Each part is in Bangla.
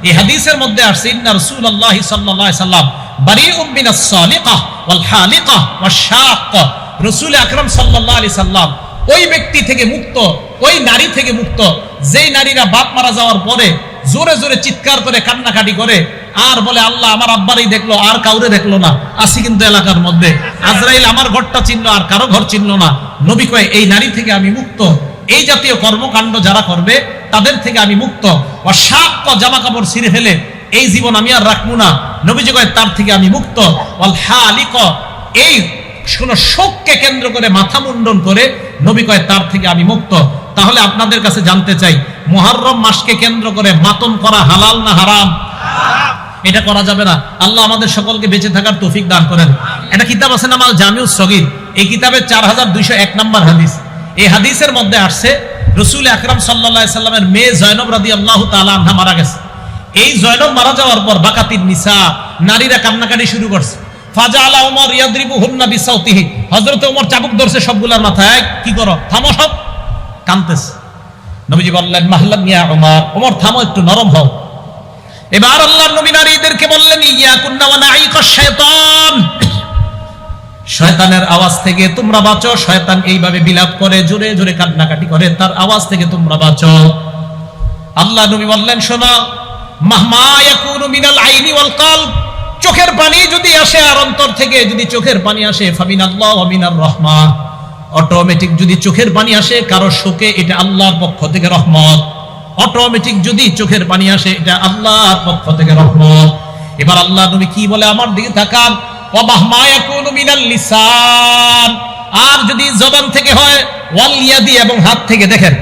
এই হাদিসের মধ্যে আসছে ইন্না রাসূলুল্লাহ সাল্লাল্লাহু আলাইহি সাল্লাম বারিউম মিনাস সালিকাহ ওয়াল হালিকাহ ওয়াশ-শাক্কা। রাসূল আকরাম সাল্লাল্লাহু আলাইহি সাল্লাম ওই ব্যক্তি থেকে মুক্ত, ওই নারী থেকে মুক্ত যেই নারীরা বাপ মারা যাওয়ার পরে জোরে জোরে চিৎকার করে কান্নাকাটি করে আর বলে আল্লাহ আমার আব্বারই দেখলো আর কাউরে দেখলো না। আসি কিন্তু এলাকার মধ্যে আজরাইল আমার ঘরটা চিনলো আর কারো ঘর চিনলো না। নবী কয় এই নারী থেকে আমি মুক্ত, এই জাতীয় কর্মকাণ্ড যারা করবে তাদের থেকে আমি মুক্ত। ওয়াশ-শাক্কা জামা কাপড় ছিঁড়ে ফেলে এই জীবন আমি আর রাখবো না, নবীজি কয় তার থেকে আমি মুক্ত। ওয়াল হালিকা এই কোন শোককে কেন্দ্র করে মাথা মুন্ডন করে নবী কয় তার থেকে আমি মুক্ত। তাহলে আপনাদের কাছে জানতে চাই মুহররম মাসকে কেন্দ্র করে মাতম করা হালাল না হারাম? এটা করা যাবে না। আল্লাহ আমাদের সকলকে বেঁচে থাকার তৌফিক দান করেন। একটা কিতাব আছে নাম আল জামিউস সগীর, এই কিতাবের 4201 নম্বর হাদিস। এই হাদিসের মধ্যে আসছে রাসূল আকরাম সাল্লাল্লাহু আলাইহি সাল্লামের মেয়ে জয়নব রাদিয়াল্লাহু তাআলা আনহা মারা গেছে। এই জয়নব মারা যাওয়ার পর বাকাতিন নিসা নারীরা কান্নাকাটি শুরু করছে। ফাজাআলা উমর ইয়াদরিবুহুন্না বিসাউতিহি, হযরত ওমর চাবুক ধরছে সবগুলোর মাথায়, কি করো থামো সব, কাঁদতেছে। নবীজি বললেন মাহলাম ইয়া উমর, ওমর থামো একটু নরম হও। এবার আল্লাহর নবী নারীদেরকে বললেন ইয়াকুন্না ওয়া নাঈকাশ শাইতান, শয়তানের আওয়াজ থেকে তোমরা বাঁচো। শয়তান এইভাবে বিলাপ করে, জোরে জোরে কান্নাকাটি করে, তার আওয়াজ থেকে তোমরা বাঁচো। আল্লাহ নবী বললেন শোনো, মাহমা ইয়াকুনু মিনাল আইনি ওয়াল কলব, চোখের পানি যদি আসে আর অন্তর থেকে যদি চোখের পানি আসে ফামিনাল্লাহ ওয়া মিনার রাহমা, অটোমেটিক যদি চোখের পানি আসে কারো শোকে এটা আল্লাহর পক্ষ থেকে রহমত। অটোমেটিক যদি চোখের পানি আসে এটা আল্লাহর পক্ষ থেকে রহমত। এবার আল্লাহ নবী কি বলে আমার দিকে তাকান, ওয়া মাহমা ইয়াকুনু মিনাল লিসান, আর যদি জবান থেকে হয় ওয়াল ইয়াদি, এবং হাত থেকে দেখেন,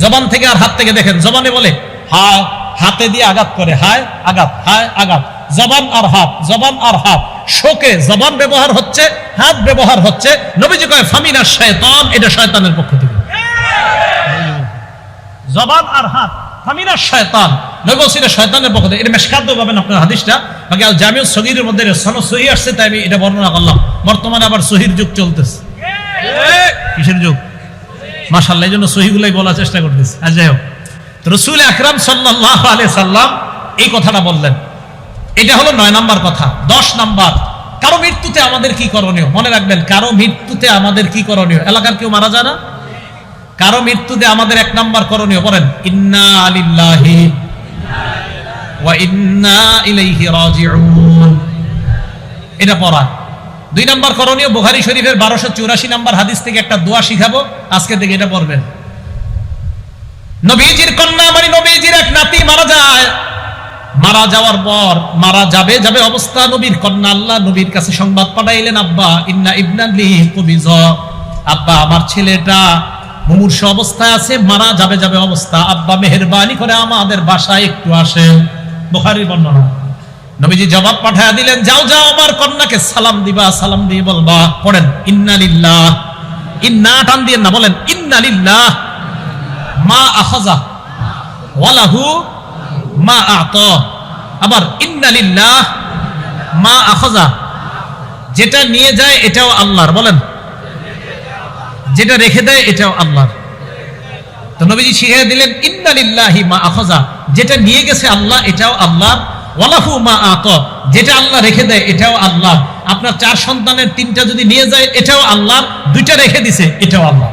জবান থেকে আর হাত থেকে দেখেন। জবানে বলে হায়, হাতে দিয়ে আঘাত করে হায় আঘাত, হায় আঘাত, জবান আর হাত, জবান আর হাত, শোকে জবান ব্যবহার হচ্ছে, হাত ব্যবহার হচ্ছে। নবীজি কয় ফামিনাশ শাইতান, এটা শয়তানের পক্ষ থেকে। জবান আর হাত ফামিনাশ শাইতান, নবী বলছেন এটা শয়তানের পক্ষ থেকে। এটা মিশকাতে পাবেন আপনার হাদিসটা, বাকি আল জামিউস সগীরের মধ্যে সনদ সহিহ আসছে, তাই আমি এটা বর্ণনা করলাম। বর্তমানে আবার সহির যুগ চলতেছে। কিসের যুগ? মাশাআল্লাহ, এই জন্য সহিগুলাই বলার চেষ্টা করতেছি। আর যাই হোক, রাসূল আকরাম সাল্লাল্লাহু আলাইহি সাল্লাম এই কথাটা বললেন। এটা হলো 9 নাম্বার কথা। 10 নাম্বার, কারো মৃত্যুতে আমাদের কি করণীয়? মনে রাখবেন, কারো মৃত্যুতে আমাদের কি করণীয়? এলাকার কেউ মারা যায় না, কারো মৃত্যুতে আমাদের 1 নাম্বার করণীয় বলেন ইন্না লিল্লাহি ওয়া ইন্না ইলাইহি রাজিউন, এটা পড়া। 2 নাম্বার করণীয় বুখারী শরীফের 1284 নাম্বার হাদিস থেকে একটা দোয়া শিখাবো, আজকে থেকে এটা পড়বেন। নবীজির কন্যা মানে নবীজির এক নাতি মারা যায়, মারা যাওয়ার পর মারা যাবে যাবে অবস্থা নবীর কন্যা আল্লাহ নবীর কাছে সংবাদ পাঠাইলেন, আব্বা ইন্না ইবনান লি কুবিজা, আব্বা আমার ছেলেটা মুমূর্ষু অবস্থায় আছে, মারা যাবে যাবে অবস্থা, আব্বা মেহেরবানি করে আমাদের বাসায় একটু আসেন। বুখারীর বর্ণনা। নবীজি জবাব পাঠায়া দিলেন, যাও যাও আমার কন্যাকে সালাম দিবা, সালাম দিয়ে বলবা, পড়েন ইন্না লিল্লাহ, ইন্না টান দিয়ে না, বলেন ইন্না লিল্লাহ মা আখাযা ওয়া লাহু মা আ'তা, আবার ইন্না লিল্লাহ মা আখাযা, যেটা নিয়ে যায় এটাও আল্লাহর, বলেন যেটা রেখে দেয় এটাও আল্লাহর। তো নবীজি শিখিয়ে দিলেন ইন্না লিল্লাহি মা আখাযা, যেটা নিয়ে গেছে আল্লাহ এটাও আল্লাহ, ওয়া লাহু মা আ'তা, যেটা আল্লাহ রেখে দেয় এটাও আল্লাহ। আপনার 4 সন্তানের 3টা যদি নিয়ে যায় এটাও আল্লাহ, 2টা রেখে দিছে এটাও আল্লাহ,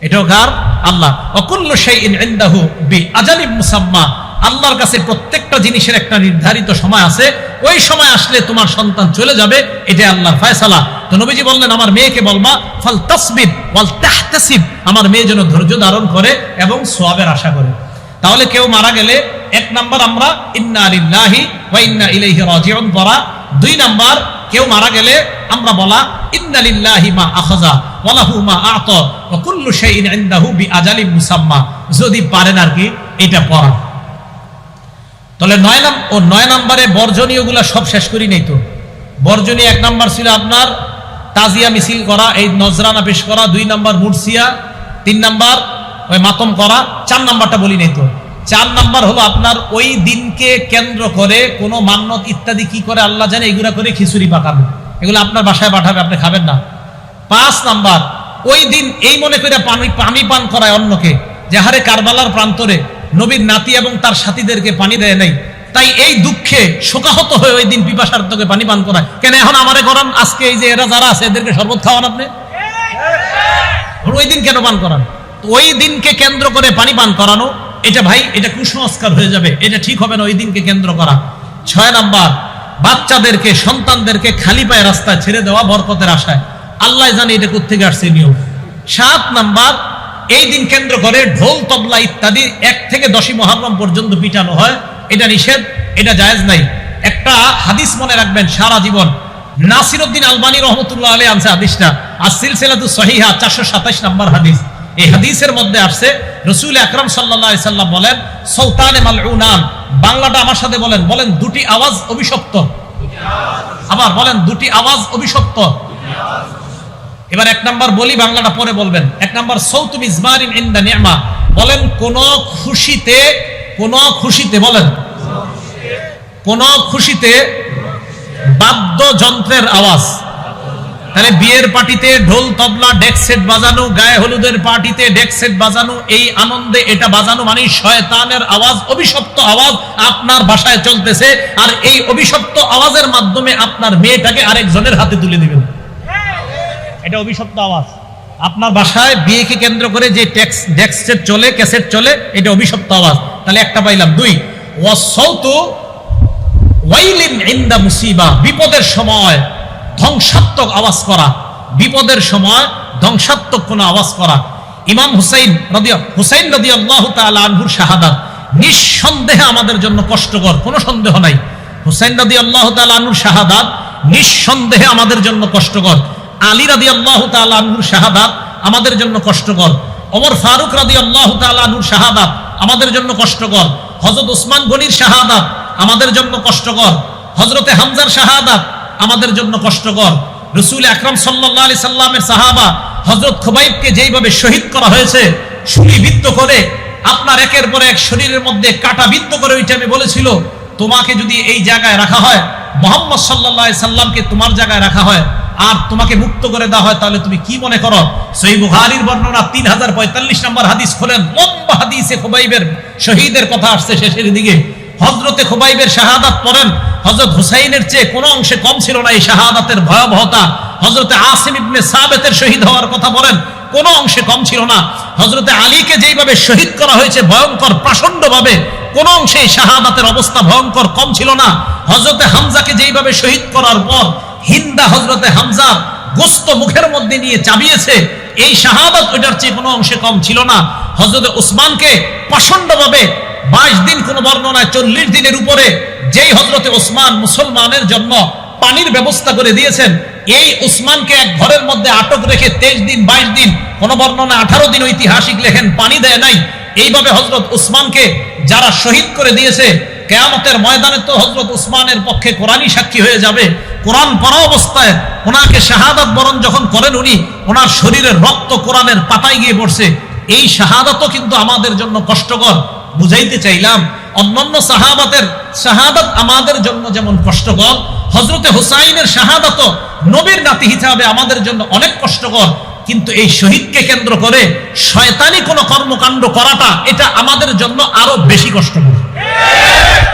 এটাও কার? আল্লাহ। ওয়া কুল্লু শাইইন ইনদাহু বিআজালিম মুসাম্মা, আল্লাহর কাছে প্রত্যেকটা জিনিসের একটা নির্ধারিত সময় আছে, ওই সময় আসলে তোমার সন্তান চলে যাবে, এটা আল্লাহর ফয়সালা। তো নবীজি বললেন আমার মেয়েকে বলবা ফাল তাসবির ওয়াল তাহতাসিব, আমার মেয়ে যেন ধৈর্য ধারণ করে এবং সওয়াবের আশা করে। তাহলে কেউ মারা গেলে 1 নাম্বার আমরা ইন্না লিল্লাহি ওয়া ইন্না ইলাইহি রাজিউন পড়া। 2 নাম্বার কেউ মারা গেলে আমরা বলা ইন্না লিল্লাহি মা আখাযা ওয়া লাহু মা আ'তা ওয়া কুল্লু শাইইন ইনদাহু বিআজালিম মুসাম্মা, যদি পারেন আর কি এটা পড়া। তাহলে 9 নম্বরে বর্জনীয়গুলা সব শেষ করি নাই তো। বর্জনীয় 1 নাম্বার ছিল আপনার তাজিয়া মিছিল করা, এই নজরানা পেশ করা। 2 নাম্বার মুরসিয়া, 3 নাম্বার ওই মাতম করা। 4 নাম্বারটা বলি নাই তো। 4 নাম্বার হলো আপনার ওই দিনকে কেন্দ্র করে কোনো মান্নত ইত্যাদি কি করে আল্লাহ জানে, এগুলা করে খিচুড়ি পাকাবে, এগুলো আপনার বাসায় পাঠাবে, আপনি খাবেন না। 5 নাম্বার ওই দিন এই মনে করে পানি পান করায় অন্যকে, যে হারে কারবালার প্রান্তরে নবীর নাতি এবং তার সাথীদেরকে পানি দেয় নাই, তাই এই দুঃখে শোকাহত হয়ে ওই দিন পিপাসার্থকে পানি পান করায়। কেন এখন আমারে করান? আজকে এই যে এরা যারা আছে এদেরকে শরবত খাওয়ান আপনি, ওই দিন কেন পান করান? ওই দিনকে কেন্দ্র করে পানি পান করানো, এটা ভাই এটা কুসংস্কার হয়ে যাবে, এটা ঠিক হবে না ওই দিনকে কেন্দ্র করা। 6 নাম্বার, বাচ্চাদেরকে সন্তানদেরকে খালি পায়ে রাস্তায় ছেড়ে দেওয়া বরকতের আশায়, আল্লাহ জানে এটা কোত্থেকে আসছে নিয়ম। 7 নাম্বার, এই দিন কেন্দ্র করে ঢোল তবলা ইত্যাদি 1 থেকে 10ই মুহররম পর্যন্ত পিটানো হয়, এটা নিষেধ, এটা জায়েজ নাই। একটা হাদিস মনে রাখবেন সারা জীবন, নাসিরউদ্দিন আলবানী রহমতুল্লাহ আলাইহি আনছে হাদিসটা, আর সিলসিলাতুস সহিহা 427 নম্বর হাদিস। এই হাদিসের মধ্যে আসছে রাসূল আকরাম সাল্লাল্লাহু আলাইহি সাল্লাম বলেন, সাউতানে মালউনান, বাংলাটা আমার সাথে বলেন, বলেন দুটি আওয়াজ অভিশপ্ত, আবার বলেন দুটি আওয়াজ অভিশপ্ত। এবার 1 নাম্বার বলি, বাংলাটা পরে বলবেন। 1 নাম্বার, সাউতু মিজমারিন ইনদা নি'মা, বলেন কোন খুশিতে বলেন কোন খুশিতে বাদ্যযন্ত্রের আওয়াজ। তাহলে বিয়ের পার্টিতে ঢোল তবলা ডেক সেট বাজানো, গায়ে হলুদের পার্টিতে ডেক সেট বাজানো, এই আনন্দে এটা বাজানো মানে শয়তানের আওয়াজ, অভিশপ্ত আওয়াজ আপনার বাসায় চলতেছে, আর এই অভিশপ্ত আওয়াজের মাধ্যমে আপনার মেয়েটাকে আরেকজনের হাতে তুলে দিবেন, এটা অভিশপ্ত আওয়াজ। আপনার বাসায় বিয়েকে কেন্দ্র করে যে ডেক সেট চলে, ক্যাসেট চলে, এটা অভিশপ্ত আওয়াজ। তাহলে একটা পাইলাম। 2, ওয়াসাউতু ওয়াইলিন ইনদা মুসিবা, বিপদের সময় ধ্বংসাত্মক আওয়াজ করা, বিপদের সময় ধ্বংসাত্মক কোন আওয়াজ করা। ইমাম হুসাইন রাদিয়াল্লাহু তাআলা আনহুর শাহাদাত নিঃসন্দেহে আমাদের জন্য কষ্টকর, কোনো সন্দেহ নাই। হুসাইন রাদিয়াল্লাহু তাআলা আনহুর শাহাদাত নিঃসন্দেহে আমাদের জন্য কষ্টকর। আলী রাদিয়াল্লাহু তাআলা আনহুর শাহাদাত আমাদের জন্য কষ্টকর। ওমর ফারুক রাদিয়াল্লাহু তাআলা আনহুর শাহাদাত আমাদের জন্য কষ্টকর। হযরত ওসমান গনির শাহাদাত আমাদের জন্য কষ্টকর। হযরতে হামজার শাহাদাত আমাদের জন্য কষ্টকর। রাসূল আকরাম সাল্লাল্লাহু আলাইহি সাল্লামের সাহাবা হযরত খুবাইবকে যেইভাবে শহীদ করা হয়েছে, ছুরিবিদ্ধ করে, আপনার একের পর এক শরীরের মধ্যে কাটা বিদ্ধ করে, ওই টাইমে বলেছিল তোমাকে যদি এই জায়গায় রাখা হয়, মুহাম্মদ সাল্লাল্লাহু আলাইহি সাল্লামকে তোমার জায়গায় রাখা হয়, আর তোমাকে মুক্ত করে দেওয়া হয়, তাহলে তুমি কি মনে করো? সহিহ বুখারীর বর্ণনা 3045 নম্বর হাদিস খোলেন, লম্বা হাদিসে খুবাইবের শহীদের কথা আসছে শেষের দিকে। হযরতে খুবাইবের শাহাদাত পড়েন, হযরত হুসাইনের চেয়ে কোনো অংশে কম ছিল না এই শাহাদাতের ভয়াবহতা। হযরতে আসিম ইবনে সাবেতের শহীদ হওয়ার কথা বলেন, কোনো অংশে কম ছিল না। হযরতে আলীকে যেইভাবে শহীদ করা হয়েছে ভয়ঙ্কর প্রচন্ডভাবে, কোন অংশে শাহাদাতের অবস্থা ভয়ঙ্কর কম ছিল না। হযরতে হামজাকে যেইভাবে শহীদ করার পর হিন্দা হযরতে হামজা গোস্ত মুখের মধ্যে নিয়ে চাবিয়েছে, এই শাহাদাত ওটার চেয়ে কোনো অংশে কম ছিল না। হযরতে ওসমানকে প্রচন্ডভাবে 22 দিন, কোন বর্ণনায় 40 দিনের উপরে, যেই হযরতে ওসমান মুসলমানের জন্য পানির ব্যবস্থা করে দিয়েছেন, এই ওসমানকে এক ঘরের মধ্যে আটক রেখে 23 দিন 22 দিন, কোন বর্ণনায় 18 দিন ঐতিহাসিক লেখেন, পানি দেয় নাই। এইভাবে হযরত ওসমানকে যারা শহীদ করে দিয়েছে, কিয়ামতের ময়দানে তো হযরত ওসমানের পক্ষে কোরআনই সাক্ষী হয়ে যাবে। কোরআন পড়া অবস্থায় ওনাকে শাহাদাত বরণ যখন করেন, উনি ওনার শরীরের রক্ত কোরআনের পাতায় গিয়ে পড়ছে। এই শাহাদাতও কিন্তু আমাদের জন্য কষ্টকর। বুঝাইতে চাইলাম, অন্যান্য সাহাবাতের শাহাদাত আমাদের জন্য যেমন কষ্টকর, হযরতে হুসাইনের শাহাদাতও নবীর নাতি হিসাবে আমাদের জন্য অনেক কষ্টকর। কিন্তু এই শহীদকে কেন্দ্র করে শয়তানি কোন কর্মকাণ্ড করাটা, এটা আমাদের জন্য আরো বেশি কষ্টকর।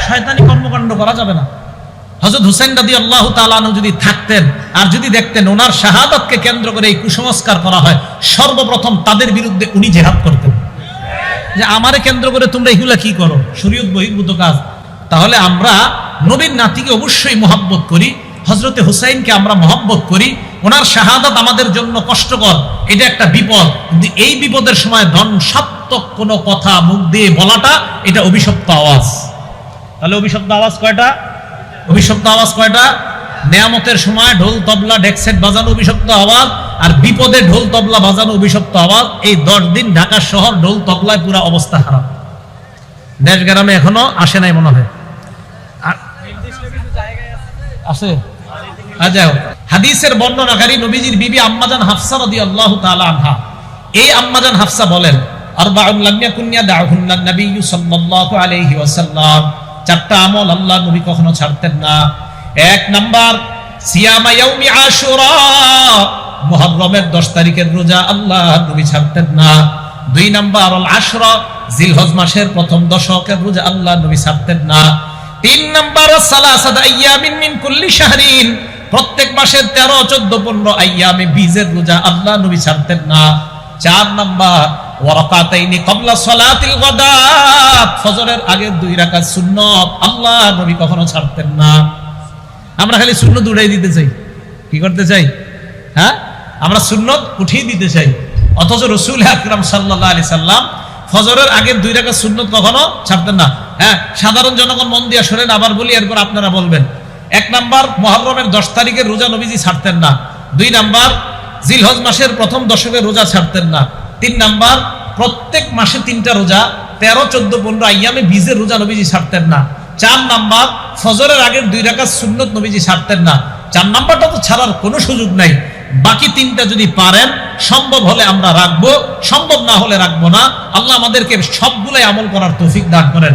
শয়তানি কর্মকাণ্ড করা যাবে না। হযরত হুসাইন রাদিয়াল্লাহু তাআলা আনহু যদি থাকতেন আর যদি দেখতেন ওনার শাহাদাতকে কেন্দ্র করে এই কুসংস্কার করা হয়, সর্বপ্রথম তাদের বিরুদ্ধে উনি জিহাদ করতেন, যে আমারে কেন্দ্র করে তোমরা এগুলা কি করো, শরীয়ত বহির্ভূত কাজ। তাহলে আমরা নবীর নাতিকে অবশ্যই মহব্বত করি, হযরতে হুসাইনকে আমরা মহব্বত করি। ওনার শাহাদাত আমাদের জন্য কষ্টকর, এটা একটা বিপদ। কিন্তু এই বিপদের সময় ধ্বংসাত্মক কোনো কথা মুখ দিয়ে বলাটা, এটা অভিশপ্ত আওয়াজ। তাহলে অভিশপ্ত আওয়াজ কয়টা? অভিশপ্ত আওয়াজ কয়টা? নেয়ামতের সময় ঢোল তবলা ডেকসেট বাজানো অভিশপ্ত আওয়াজ, আর বিপদে ঢোল তবলা বাজানো অভিশপ্ত আওয়াজ। এই 10 দিন ঢাকা শহর ঢোল তবলায় পুরা অবস্থা খারাপ। দেশ গ্রামে এখনো আসে নাই মনে হয়, আছে। আচ্ছা, হাদিসের বর্ণনাকারী নবীজির বিবি আম্মাজান হাফসা রাদিয়াল্লাহু তাআলা আনহা, এই আম্মাজান হাফসা বলেন, আরবাউন লাম ইয়াকুন্না দাউহুন্না নবী সাল্লাল্লাহু আলাইহি ওয়াসাল্লাম, 4টা আমল আল্লাহ নবী কখনো ছাড়তেন না। 1 নাম্বার, সিয়ামা ইয়াউমি আশুরা, মুহররমের 10 তারিখের রোজা আল্লাহ নবী ছাড়তেন না। 2 নাম্বার আল আশরা, জিলহজ মাসের প্রথম দশকের রোজা আল্লাহ নবী ছাড়তেন না। 3 নাম্বার সালাসাত আইয়ামিন মিন কুল্লি শাহরিন, প্রত্যেক মাসের 13, 14, 15 আইয়ামে বীজের রোজা আল্লাহ নবী ছাড়তেন না। 4 নাম্বার ওয়ারাকাতাইনি ক্বাবলা সালাতিল গাদাত, ফজরের আগে 2 রাকাত সুন্নাত আল্লাহ নবী কখনো ছাড়তেন না। আমরা খালি সুন্নাত উড়াই দিতে চাই, কি করতে চাই? হ্যাঁ, আমরা সুন্নাত উঠিয়ে দিতে চাই, অথচ রাসূল আকরাম সাল্লাল্লাহু আলাইহি সাল্লাম ফজরের আগে 2 রাকাত সুন্নাত কখনো ছাড়তেন না। হ্যাঁ, সাধারণ জনগণ মন দিয়ে শুনেন, আবার বলি, এরপর আপনারা বলবেন। 1 নাম্বার মুহররমের 10 তারিখের রোজা নবীজি ছাড়তেন না। 2 নাম্বার জিলহজ মাসের প্রথম দশকের রোজা ছাড়তেন না। 3 নাম্বার প্রত্যেক মাসে 3টা রোজা 13, 14, 15 আইয়ামে বীজের রোজা নবীজি ছাড়তেন না। 4 নাম্বার ফজরের আগের 2 রাকাত সুন্নাত নবীজি ছাড়তেন না। 4 নাম্বারটা তো ছাড়ার কোনো সুযোগ নাই। বাকি 3টা যদি পারেন, সম্ভব হলে আমরা রাখবো, সম্ভব না হলে রাখবো না। আল্লাহ আমাদেরকে সবগুলাই আমল করার তৌফিক দান করেন।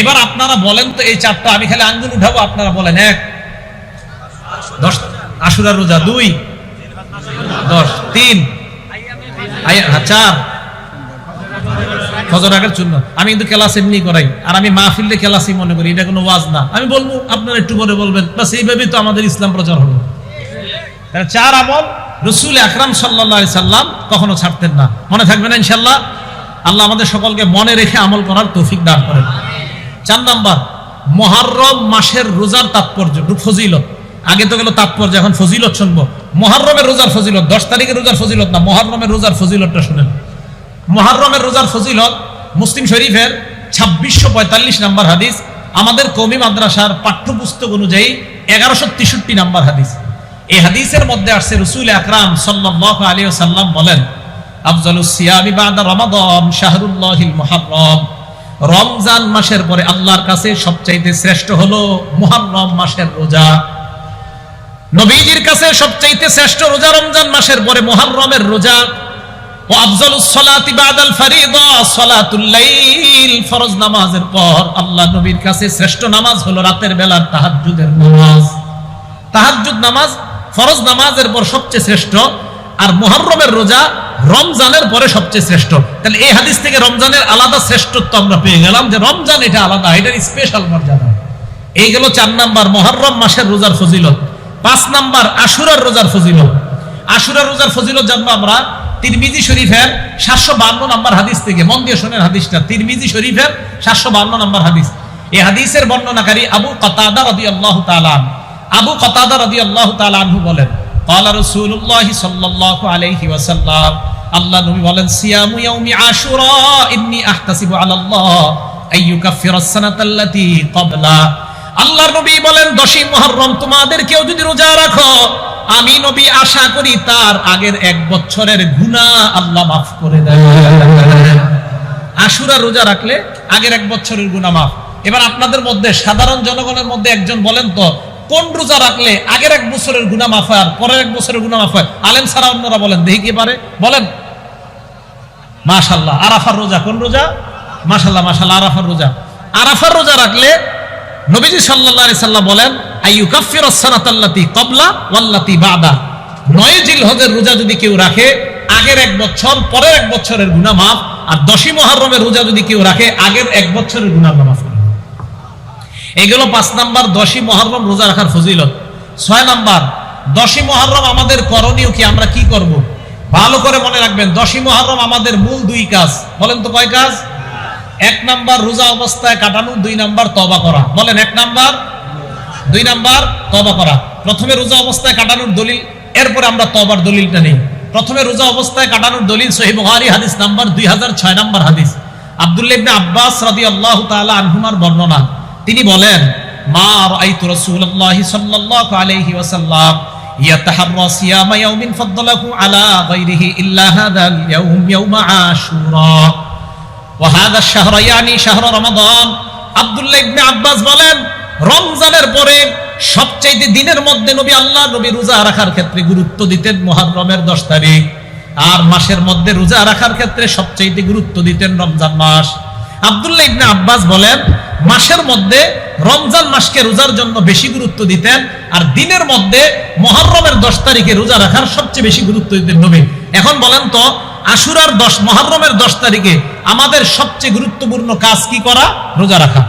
এবার আপনারা বলেন তো, এই 4টা আমি খালি আঙ্গুল উঠাবো, আপনারা বলেন। 1 10 আশুরার রোজা, 2 10, 3 4 ফজর আগের সুন্নাত। আমি কিন্তু ক্লাস এমনি করাই, আর আমি মাহফিলে ক্লাসই মনে করি, এটা কোনো ওয়াজ না। আমি বলবো, আপনারা একটু পরে বলবেন, বাস এইভাবেই তো আমাদের ইসলাম প্রচার হলো। 4 আমল রাসূল আকরাম সাল্লাল্লাহু আলাইহি সাল্লাম কখনো ছাড়তেন না। মনে থাকবে না ইনশাআল্লাহ? আল্লাহ আমাদের সকলকে মনে রেখে আমল করার তৌফিক দান করেন। 4 নাম্বার মুহররম মাসের রোজার তাৎপর্য, ফজিলত। আগে তো গেল তাৎপর্য, এখন ফজিলত শুনবো। মুহররমের রোজার ফজিলত, 10 তারিখের রোজার ফজিলত না, মুহররমের রোজার ফজিলতটা শুনেন। মুহররমের রোজার ফজিলত মুসলিম শরীফের 2645 নাম্বার হাদিস, আমাদের কওমি মাদ্রাসার পাঠ্যপুস্তক অনুযায়ী 1163 নাম্বার হাদিস। এই হাদিসের মধ্যে আসছে রাসূল আকরাম সাল্লাল্লাহু আলাইহি ওয়াসাল্লাম বলেন, আফজালুস সিয়ামি বাদা রমাদান শাহরুল্লাহিল মুহররম, রমজান মাসের পরে আল্লাহর কাছে সবচাইতে শ্রেষ্ঠ হলো মুহররম মাসের রোজা। নবীজির কাছে সবচাইতে শ্রেষ্ঠ রোজা রমজান মাসের পরে মুহররমের রোজা। ও আফজালুস সালাতি বাদাল ফরিদা সালাতুল লাইল, ফরজ নামাজের পর আল্লাহ নবীর কাছে শ্রেষ্ঠ নামাজ হলো রাতের বেলার তাহাজ্জুদের নামাজ। তাহাজ্জুদ নামাজ ফরজ নামাজের পর সবচেয়ে শ্রেষ্ঠ, আর মুহররমের রোজা রমজানের পরে সবচেয়ে শ্রেষ্ঠ। তাহলে এই হাদিস থেকে রমজানের আলাদা শ্রেষ্ঠত্ব আমরা পেয়ে গেলাম, যে রমজান এটা আলাদা, এটার স্পেশাল মর্যাদা। এই গেল 4 নাম্বার মুহররম মাসের রোজার ফজিলত। 5 নাম্বার আশুরার রোজার ফজিলত। আশুরার রোজার ফজিলত জানবো আমরা তিরমিজি শরীফের 752 নাম্বার হাদিস থেকে। মন দিয়ে শুনেন হাদিসটা, তিরমিজি শরীফের 752 নাম্বার হাদিস। এই হাদিসের বর্ণনাকারী আবু কাতাদা রাদিয়াল্লাহু তাআলা, আবু কাতাদা রাদিয়াল্লাহু তাআলা আনহু বলেন, ক্বালা রাসূলুল্লাহ সাল্লাল্লাহু আলাইহি ওয়াসাল্লাম, আল্লাহ নবী বলেন, সিয়ামু ইয়াউমি আশুরা ইন্নী আহতাসিবু আলাল্লাহ আইয়ুকাফিরাস সানাতাল্লাতী ক্বাবলা। আল্লাহর নবী বলেন, 10ই মুহররম তোমাদের কেউ যদি রোজা রাখো, আমি নবী আশা করি তার আগের 1 বছরের গুনাহ আল্লাহ মাফ করে দেয়। আশুরা রোজা রাখলে আগের 1 বছরের গুনাহ মাফ। এবার আপনাদের মধ্যে সাধারণ জনগণের মধ্যে একজন বলেন তো, কোন রোজা রাখলে আগের 1 বছরের গুনাহ মাফ হয় আর পরের 1 বছরের গুনাহ মাফ হয়? আলেম ছাড়া অন্যরা বলেন, দেখি কি পারে, বলেন। মাশাআল্লাহ, আরাফার রোজা। কোন রোজা? মাশাআল্লাহ মাশাআল্লাহ, আরাফার রোজা। আরাফার রোজা রাখলে নবীজি সাল্লাল্লাহু আলাইহি সাল্লাম বলেন, আইয়ুকাফিরাস সানাতাল্লাতী ক্বাবলা ওয়াল্লাতী বাদা। 9 জিলহজের রোজা যদি কেউ রাখে, আগের 1 বছর পরের 1 বছরের গুনাহ মাফ। আর 10ই মুহররমের রোজা যদি কেউ রাখে, আগের 1 বছরের গুনাহ মাফ। এগুলো 5 নাম্বার 10ই মুহররম রোজা রাখার ফজিলত। 6 নাম্বার 10ই মুহররম আমাদের করণীয় কি, আমরা কি করব? ভালো করে মনে রাখবেন, 10ই মুহররম আমাদের মূল 2 কাজ। বলেন তো কয় কাজ? 1 নাম্বার রোজা অবস্থায় কাটানো, 2 নাম্বার তওবা করা। বলেন, 1 নাম্বার 2 নাম্বার তওবা করা। প্রথমে রোজা অবস্থায় কাটানোর দলিল, এরপরে আমরা তওবার দলিলটা নেই। প্রথমে রোজা অবস্থায় কাটানোর দলিল সহিহ বুখারী হাদিস নাম্বার 2006 নাম্বার হাদিস, আব্দুল্লাহ ইবনে আব্বাস রাদিয়াল্লাহু তাআলা আনহুমার বর্ণনা। তিনি বলেন, মা রাআইতু রাসূলুল্লাহ সাল্লাল্লাহু আলাইহি ওয়াসাল্লাম ইয়াতাহাররা সিয়ামা ইয়াউমিন ফাদদালাহু আলা গায়রিহি ইল্লা হাদাল ইয়াউম ইয়াউমা আশুরা ওয়া হাদা আশ-শাহর ইয়ানি শাহর রমাদান। আব্দুল্লাহ ইবনে আব্বাস বলেন, রমজানের পরে সবচেয়ে দিনের মধ্যে আল্লাহ নবী রোজা রাখার ক্ষেত্রে গুরুত্ব দিতেন মুহররমের 10 তারিখ, আর মাসের মধ্যে রোজা রাখার ক্ষেত্রে সবচেয়ে গুরুত্ব দিতেন রমজান মাস। আব্দুল্লাহ ইবনে আব্বাস বলেন, মাসের মধ্যে রমজান মাসকে রোজার জন্য বেশি গুরুত্ব দিতেন, আর দিনের মধ্যে মুহররমের 10 তারিখে রোজা রাখার সবচেয়ে বেশি গুরুত্ব দিতেন নবী। এখন বলেন তো, আশুরার 10 মুহররমের 10 তারিখে আমাদের সবচেয়ে গুরুত্বপূর্ণ কাজ কি করা? রোজা রাখা।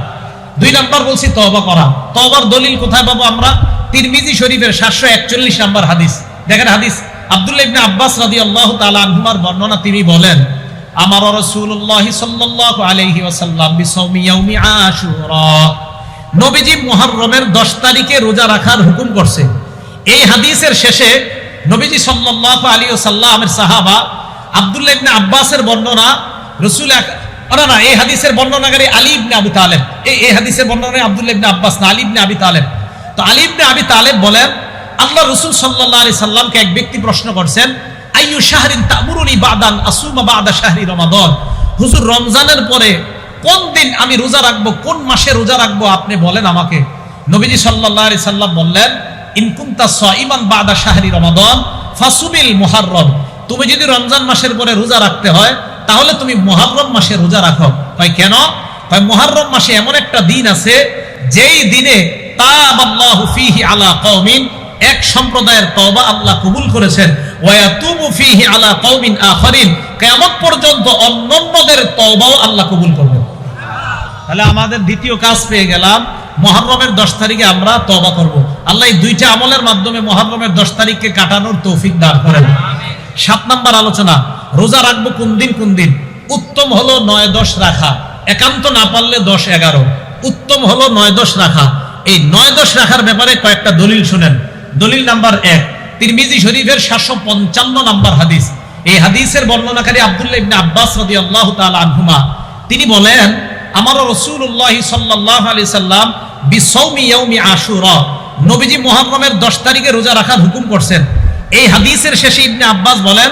2 নাম্বার বলছি তওবা করা। তওবার দলিল কোথায় পাবো আমরা? তিরমিজি শরীফের 741 নাম্বার হাদিস। দেখেন হাদিস, আব্দুল্লাহ ইবনে আব্বাস রাদিয়াল্লাহু তাআলা আনহুমার বর্ণনা, তিনি বলেন, আমার রাসূলুল্লাহ সাল্লাল্লাহু আলাইহি ওয়াসাল্লাম বিসাওমি ইয়াউমি আশুরা, নবীজি মুহররমের 10 তারিখে রোজা রাখার হুকুম করছে। এই হাদিসের শেষে নবীজি সাল্লাল্লাহু আলাইহি ওয়াসাল্লামের সাহাবা আব্দুল্লাহ ইবনে আব্বাসের বর্ণনা, রাসূল না, এই হাদিসের বর্ণনাকারী আলী ইবনে আবি তালেব, এই হাদিসের বর্ণনাকারী আব্দুল্লাহ ইবনে আব্বাস না, আলী ইবনে আবি তালেব। তো আলী ইবনে আবি তালেব বলেন, আল্লাহ রাসূল সাল্লাল্লাহু আলাইহি সাল্লামকে এক ব্যক্তি প্রশ্ন করছেন, আইয়ু শাহরিন তা'মুরুনি বা'দান আসুমা বা'দা শাহরি রমাদান, হুজুর রমজানের পরে কোন দিন আমি রোজা রাখবো, কোন মাসে রোজা রাখবো আপনি বলেন আমাকে। নবীজি সাল্লাল্লাহু আলাইহি সাল্লাম বললেন, ইন কুনতা সাইমান বা'দা শাহরি রমাদান ফাসুবিল মুহররম, তুমি যদি রমজান মাসের পরে রোজা রাখতে হয় তাহলে তুমি মুহররম মাসে রোজা রাখো। কয় কেন? কয় মুহররম মাসে এমন একটা দিন আছে যেই দিনে তাবাল্লাহু ফীহি আলা কওমিন, এক সম্প্রদায়ের তওবা আল্লাহ কবুল করেছেন, ওয়া ইয়াতুবু ফীহি আলা কওমিন আখারিন, কিয়ামত পর্যন্ত অন্যান্যদের তওবাও আল্লাহ কবুল করবেন। তাহলে আমাদের দ্বিতীয় কাজ পেয়ে গেলাম, মুহররমের 10 তারিখে আমরা তওবা করব। আল্লাহ এই দুইটা আমলের মাধ্যমে মুহররমের 10 তারিখকে কাটানোর তৌফিক দান করেন। 7 নাম্বার আলোচনা, রোজা রাখবো কোন দিন কোন দিন। উত্তম হলো 9-10 রাখা, একান্ত না পারলে 10-11। উত্তম হলো 9-10 রাখা। এই 9-10 রাখার ব্যাপারে কয়েকটা দলিল শুনেন। দলিল নাম্বার 1, তিরমিজি শরীফের 755 নাম্বার হাদিস। এই হাদিসের বর্ণনাকারী আব্দুল্লাহ ইবনে আব্বাস রাদিয়াল্লাহু তাআলা আনহুমা, তিনি বলেন, আমার রাসূলুল্লাহ সাল্লাল্লাহু আলাইহি সাল্লাম বিসাওমি ইয়াউমি আশুরা, নবীজি মুহররমের 10 তারিখে রোজা রাখার হুকুম করছেন। এই হাদিসের শেষে ইবনে আব্বাস বলেন,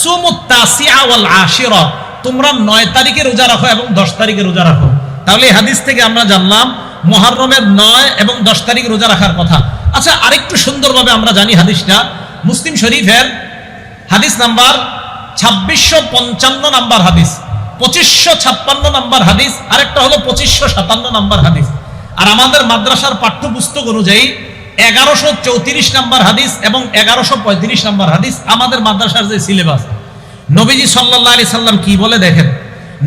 সুমুত তাসিআ ওয়াল আশিরা, তোমরা 9 তারিখে রোজা রাখো এবং 10 তারিখে রোজা রাখো। তাহলে এই হাদিস থেকে আমরা জানলাম মুহররমের 9 এবং 10 তারিখে রোজা রাখার কথা। আচ্ছা, আরেকটু সুন্দরভাবে আমরা জানি হাদিসটা মুসলিম শরীফের হাদিস নাম্বার 2655 নাম্বার হাদিস, 2556 নাম্বার হাদিস, আরেকটা হলো 2557 নাম্বার হাদিস। আর আমাদের মাদ্রাসার পাঠ্যপুস্তক অনুযায়ী 1134 নাম্বার হাদিস এবং 1135 নাম্বার হাদিস আমাদের মাদ্রাসার যে সিলেবাস। নবীজি সাল্লাল্লাহু আলাইহি সাল্লাম কি বলে দেখেন।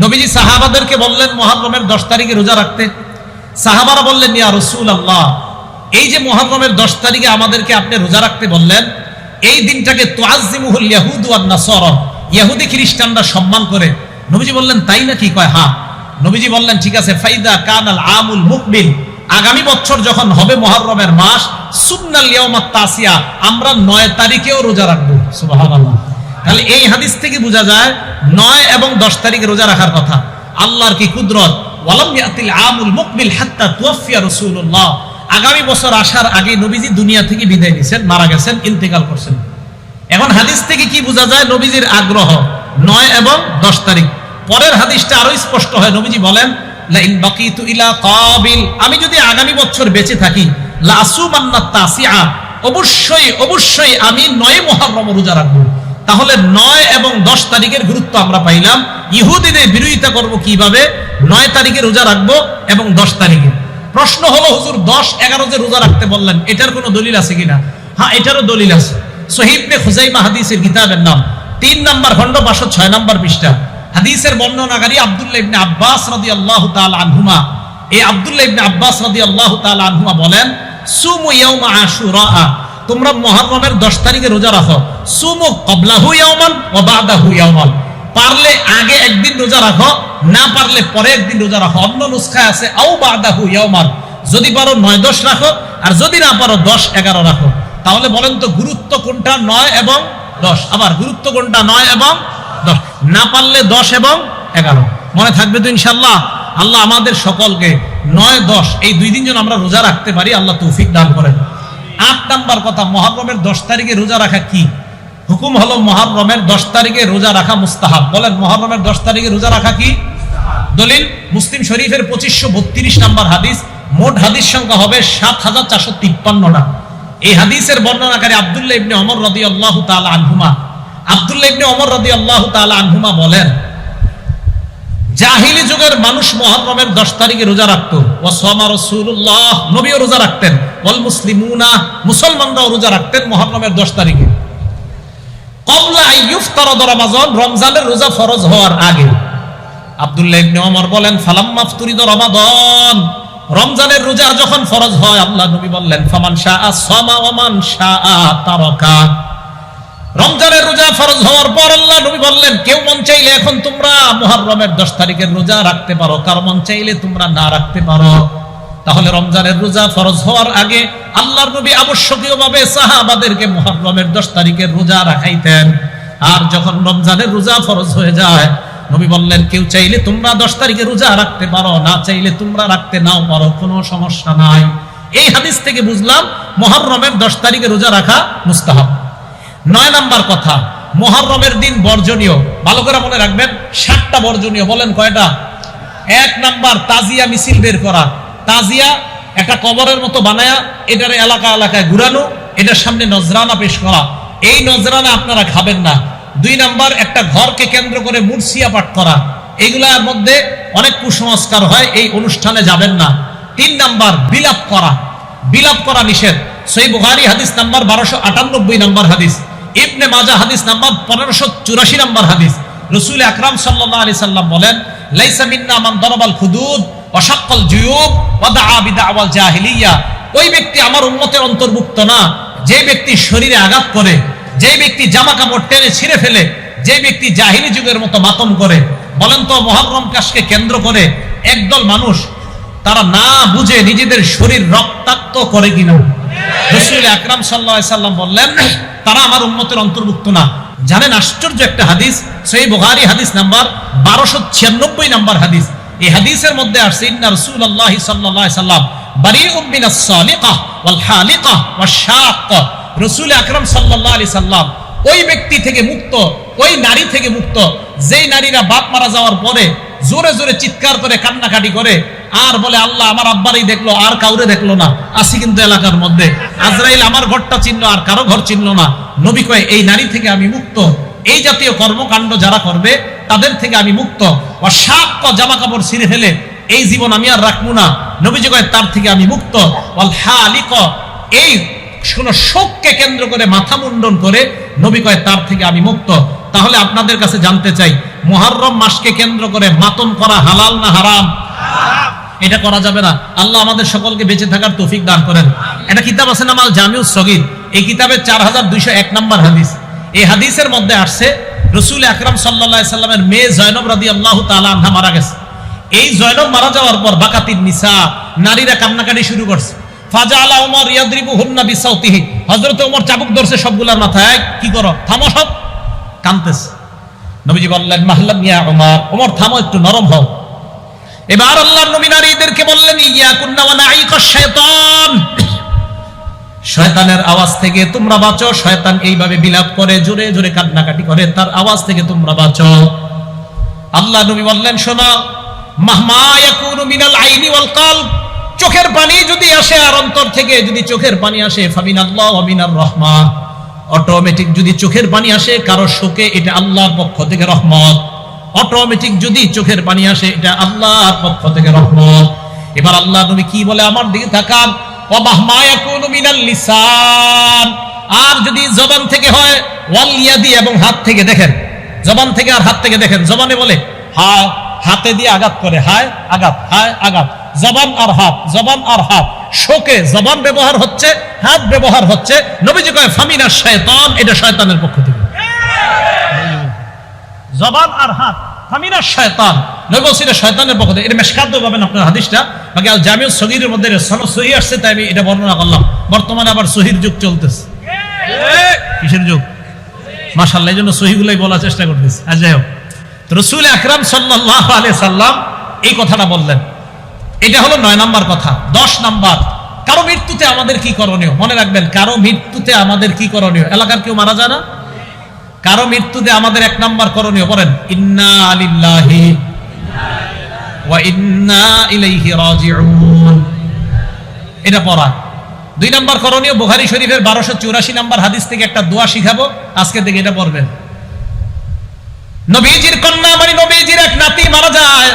নবীজি সাহাবাদেরকে বললেন মুহররমের 10 তারিখে রোজা রাখতে। সাহাবারা বললেন, ইয়া রাসূলুল্লাহ, এই যে মুহররমের 10 তারিখে আমাদেরকে আপনি রোজা রাখতে বললেন, এই দিনটাকে তুআজ্জিমুহুল ইয়াহুদু ওয়ান নাসারা, ইহুদি খ্রিস্টানরা সম্মান করে। নবীজি বললেন, তাই নাকি? কয় হ্যাঁ। নবীজি বললেন, ঠিক আছে, ফাইদা কানাল আমুল মুকবিল, আগামী বছর যখন হবে মুহররমের মাস, সুন্নাল ইয়াউমাত তাসিয়া, আমরা 9 তারিখেও রোজা রাখবো। সুবহানাল্লাহ। তাহলে এই হাদিস থেকে বোঝা যায় 9 এবং 10 তারিখে রোজা রাখার কথা। আল্লাহর কি কুদরত, ওয়ালাম ইয়াতিল আমুল মুকবিল হাত্তা তুওয়াফিয়া রাসূলুল্লাহ, আগামী বছর আসার আগে নবীজি দুনিয়া থেকে বিদায় নিয়েছেন, মারা গেছেন, ইন্তেকাল করছেন। এখন হাদিস থেকে কি বোঝা যায়? নবীজির আগ্রহ 9 এবং 10 তারিখ। পরের হাদিসটা আরো স্পষ্ট হয়। নবীজি বলেন, লা ইন বাকিতু ইলা কাবিল, আমি যদি আগামী বছর বেঁচে থাকি, লা আসুমান্নাত তাসিআ, অবশ্যই আমি 9 মুহররম রোজা রাখবো। তাহলে 9 এবং 10 তারিখের গুরুত্ব আমরা পাইলাম। ইহুদিদের বিরোধিতা করব কিভাবে? 9 তারিখে রোজা রাখবো এবং 10 তারিখে। প্রশ্ন হলো, হুজুর 10-11 যে রোজা রাখতে বললেন, এটার কোনো দলিল আছে কিনা? হ্যাঁ, এটারও দলিল আছে। সহিহ ইবনে খুজাইমা হাদিসের কিতাবের নাম 3 নাম্বার খণ্ড 506 নাম্বার পৃষ্ঠা। হাদিসের বর্ণনাকারী আব্দুল্লাহ ইবনে আব্বাস রাদিয়াল্লাহু তাআলা আনহুমা, এই আব্দুল্লাহ ইবনে আব্বাস রাদিয়াল্লাহু তাআলা আনহুমা বলেন, সুমু ইয়াউমা আশুরা, তোমরা মুহররমের 10 তারিখে রোজা রাখো। সুমু ক্বাবলাহু ইয়াওমান ওয়া বা'দাহু ইয়াওমান, পারলে আগে একদিন রোজা রাখো, না পারলে পরে একদিন রোজা রাখো। অন্য নুসখায় আছে আও বা'দাহু ইয়াওমান, যদি পারো 9-10 রাখো, আর যদি না পারো 10-11 রাখো। তাহলে বলেন তো গুরুত্ব কোনটা? 9 এবং 10। আবার গুরুত্ব কোনটা? 9 এবং 10। না পারলে 10 এবং 11। মনে থাকবে তো ইনশাআল্লাহ? আল্লাহ আমাদের সকলকে 9-10 এই 2 দিন যেন আমরা রোজা রাখতে পারি, আল্লাহ তৌফিক দান করেন। 8 নাম্বার কথা, মুহররমের 10 তারিখে রোজা রাখা কি? হুকুম হলো মুহররমের 10 তারিখে রোজা রাখা মুস্তাহাব। বলেন, মুহররমের 10 তারিখে রোজা রাখা কি? দলিল মুসলিম শরীফের 2532 নাম্বার হাদিস। মোট হাদিস সংখ্যা হবে 7453টা। এই হাদিসের বর্ণনাকারী আব্দুল্লাহ ইবনে ওমর রাদিয়াল্লাহু তাআলা আনহুমা, আব্দুল্লাহ ইবনে ওমর রাদিয়াল্লাহু তাআলা আনহুমা বলেন, জাহিলি যুগের মানুষ মুহররমের 10 তারিখে রোজা রাখতো। ওয়া সামা রাসূলুল্লাহ, নবীও রোজা রাখতেন। ওয়াল মুসলিমুনা, মুসলমানরাও রোজা রাখতেন মুহররমের 10 তারিখে। ক্বাবলা আইয়ুফতারাদ রমাদান, রমজানের রোজা ফরজ হওয়ার আগে। আব্দুল্লাহ ইবনে ওমর বলেন ফালাম্মা ফতুরিদ রমাদান, রমজানের রোজা যখন ফরজ হয় আল্লাহ নবী বললেন ফামান শাআ সামা ওয়া মান শাআ তারাকা। রমজানের রোজা ফরজ হওয়ার পর আল্লাহ নবী বললেন কেউ মন চাইলে এখন তোমরা মুহররমের 10 তারিখের রোজা রাখতে পারো, কার মন চাইলে তোমরা না রাখতে পারো। তাহলে রমজানের রোজা ফরজ হওয়ার আগে আল্লাহর নবী আবশ্যকীয়ভাবে সাহাবাদেরকে মুহররমের 10 তারিখের রোজা রাখাইতেন। আর যখন রমজানের রোজা ফরজ হয়ে যায় নবী বললেন কেউ চাইলে তোমরা 10 তারিখে রোজা রাখতে পারো, না চাইলে তোমরা রাখতে নাও পারো, কোনো সমস্যা নাই। এই হাদিস থেকে বুঝলাম মুহররমের 10 তারিখে রোজা রাখা মুস্তাহাব। 9 নাম্বার কথা, মুহররমের দিন বর্জনীয়, ভালো করে মনে রাখবেন 7টা বর্জনীয়। বলেন কয়টা? 1 নাম্বার তাজিয়া মিছিল বের করা। তাজিয়া একটা কবরের মতো বানায়া এটার এলাকা এলাকায় ঘুরানো, এটার সামনে নজরানা পেশ করা। এই নজরানা আপনারা খাবেন না। 2 নাম্বার একটা ঘরকে কেন্দ্র করে মুরসিয়া পাঠ করা, এগুলার মধ্যে অনেক কুসংস্কার হয়, এই অনুষ্ঠানে যাবেন না। 3 নাম্বার বিলাপ করা, বিলাপ করা নিষেধ। সহিহ বুখারী হাদিস নাম্বার 1298 নাম্বার হাদিস, ইবনে মাজাহ হাদিস নাম্বার 1584 নাম্বার হাদিস। রাসূল আকরাম সাল্লাল্লাহু আলাইহি সাল্লাম বলেন লাইসা মিন্না মান দারাবাল খুদুদ ওয়া শাক্কাল জুয়ুব ওয়া দাআ বিদাওয়াল জাহিলিয়া। ওই ব্যক্তি আমার উম্মতের অন্তর্ভুক্ত না যে ব্যক্তি শরীরে আঘাত করে, যে ব্যক্তি জামা কাপড় টেনে ছিঁড়ে ফেলে, যে ব্যক্তি জাহিলি যুগের মতো মাতম করে। বলেন তো মুহররম মাসকে কেন্দ্র করে একদল মানুষ তারা না বুঝে নিজেদের শরীর রক্তাক্ত করে কিনা? রাসূল আকরাম সাল্লাল্লাহু আলাইহি সাল্লাম বললেন তারা আমার উম্মতের অন্তর্ভুক্ত না। জানেন আশ্চর্য একটা হাদিস, সহিহ বুখারী হাদিস নাম্বার 1296 নাম্বার হাদিস। এই হাদিসের মধ্যে আসছে ইন্না রাসূলুল্লাহ সাল্লাল্লাহু আলাইহি সাল্লাম বারিউম মিনাস সালিকাহ ওয়াল হালিকাহ ওয়াশ শাক্কা। রাসূল আকরাম সাল্লাল্লাহু আলাইহি সাল্লাম ওই ব্যক্তি থেকে মুক্ত, ওই নারী থেকে মুক্ত যেই নারীরা বাপ মারা যাওয়ার পরে জোরে জোরে চিৎকার করে কান্নাকাটি করে আর বলে আল্লাহ আমার আব্বারই দেখলো আর কাউরে দেখলো না। আসি কিন্তু এলাকার মধ্যে আজরাইল আমার ঘরটা চিনলো আর কারো ঘর চিনলো না। নবী কয় এই নারী থেকে আমি মুক্ত, এই জাতীয় কর্মকাণ্ড যারা করবে তাদের থেকে আমি মুক্ত। শাক্ক জামা কাপড় ছিঁড়ে ফেলে এই জীবন আমি আর রাখবো না, নবীজি কয় তার থেকে আমি মুক্ত। ওয়াল হালিক, এই কোন শোককে কেন্দ্র করে মাথা মুন্ডন করে নবী কয় তার থেকে আমি মুক্ত। তাহলে আপনাদের কাছে জানতে চাই মুহররম মাসকে কেন্দ্র করে মাতম করা হালাল না হারাম? এটা করা যাবে না। আল্লাহ আমাদের সকলকে বেঁচে থাকার তৌফিক দান করেন। একটা কিতাব আছে নাম আল জামিউস সগীর, এই কিতাবের 4201 নাম্বার হাদিস। এই হাদিসের মধ্যে আসছে রাসূল আকরাম সাল্লাল্লাহু আলাইহি সাল্লামের মেয়ে জয়নব রাদিয়াল্লাহু তাআলা আনহা মারা গেছে। এই জয়নব মারা যাওয়ার পর বাকাতিন নিসা, নারীরা কান্নাকাটি শুরু করছে। ফাজাআলা উমর ইয়াদরিবুহুন্না বিসাউতিহি, হযরত ওমর চাবুক ধরছে সবগুলোর মাথায়, কি করো, থামো, সব কাঁদতেছে। নবীজি বললেন মাহলাম ইয়া উমর, ওমর থামো, একটু নরম হও। এবার আল্লাহর নবী নারীদেরকে বললেন ইয়াকুন্না ওয়া নাঈকাশ শাইতান, শয়তানের আওয়াজ থেকে তোমরা বাঁচো। শয়তান এইভাবে বিলাপ করে, জোরে জোরে কান্নাকাটি করে, তার আওয়াজ থেকে তোমরা বাঁচো। আল্লাহ নবী বললেন শোনো, মাহমা ইয়াকুনু মিনাল আইনি ওয়াল কলব, চোখের পানি যদি আসে আর অন্তর থেকে যদি চোখের পানি আসে ফামিনাল্লাহ ওয়া মিনার রাহমা, অটোমেটিক যদি চোখের পানি আসে কারো শোকে এটা আল্লাহর পক্ষ থেকে রহমত। অটোমেটিক যদি চোখের পানি আসে এটা আল্লাহর পক্ষ থেকে রহমত। এবার আল্লাহ নবী কি বলে আমার দিকে তাকান, ওয়া মাহমা ইয়াকুনু মিনাল লিসান, আর যদি জবান থেকে হয়, ওয়াল ইয়াদি, এবং হাত থেকে। দেখেন জবান থেকে আর হাত থেকে দেখেন, জবানে বলে হায়, হাতে দিয়ে আঘাত করে, হায় আঘাত, হায় আঘাত, জবান আর হাত, জবান আর হাত। শোকে জবান ব্যবহার হচ্ছে, হাত ব্যবহার হচ্ছে। নবীজি কয় ফামিনাশ শাইতান, এটা শয়তানের পক্ষ থেকে। জবান আর হাত ফামিনাশ শাইতান, নবী বলছেন এটা শয়তানের পক্ষ থেকে। এটা মিশকাতে পাবেন আপনার হাদিসটা, বাকি আল জামিউস সগীরের মধ্যে সনদ সহিহ আসছে, তাই আমি এটা বর্ণনা করলাম। বর্তমানে আবার সহির যুগ চলতেছে। কিসের যুগ? মাশাআল্লাহ, এই জন্য সহিগুলাই বলার চেষ্টা করতেছি। আর যাই হোক, রাসূল আকরাম সাল্লাল্লাহু আলাইহি সাল্লাম এই কথাটা বললেন। এটা হলো 9 নাম্বার কথা। 10 নাম্বার, কারো মৃত্যুতে আমাদের কি করণীয়? মনে রাখবেন, কারো মৃত্যুতে আমাদের কি করণীয়? এলাকার কেউ মারা যায় না, কারো মৃত্যুতে আমাদের 1 নাম্বার করণীয়, বলেন ইন্না লিল্লাহি ওয়া ইন্না ইলাইহি রাজিউন, এটা পড়া। 2 নাম্বার করণীয়, বুখারী শরীফের 1284 নাম্বার হাদিস থেকে একটা দোয়া শিখাবো, আজকে থেকে এটা পড়বেন। নবীজির কন্যা মানে নবীজির এক নাতি মারা যায়,